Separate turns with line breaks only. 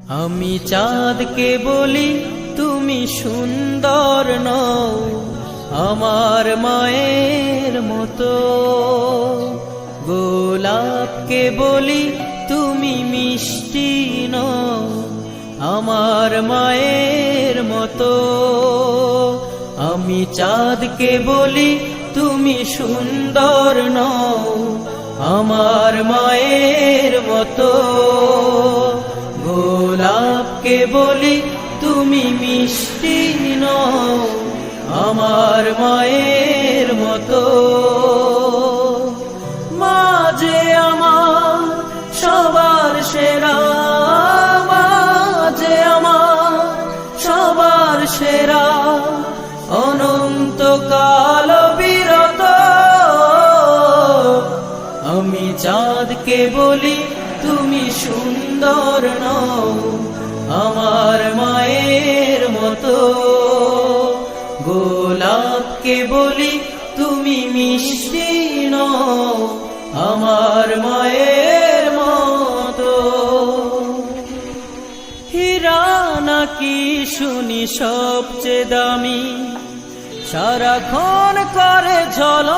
আমি চাঁদকে বলি তুমি সুন্দর নও আমার মায়ের মতো, গোলাপকে বলি তুমি মিষ্টি নও আমার মায়ের মতো। আমি চাঁদকে বলি তুমি সুন্দর নও আমার মায়ের মতো, গোলাপকে বলি তুমি মিষ্টি নও আমার মায়ের মতো। মা যে আমার সবার সেরা, মা যে আমার সবার সেরা, অনন্তকাল বিরত। আমি চাঁদকে বলি তুমি সুন্দর নও আমার মায়ের মতো, গোলাপকে বলি তুমি মিষ্টি নও আমার মায়ের মতো। হীরা নাকি শুনি সবচেয়ে দামি, সারাক্ষণ করে ঝলমল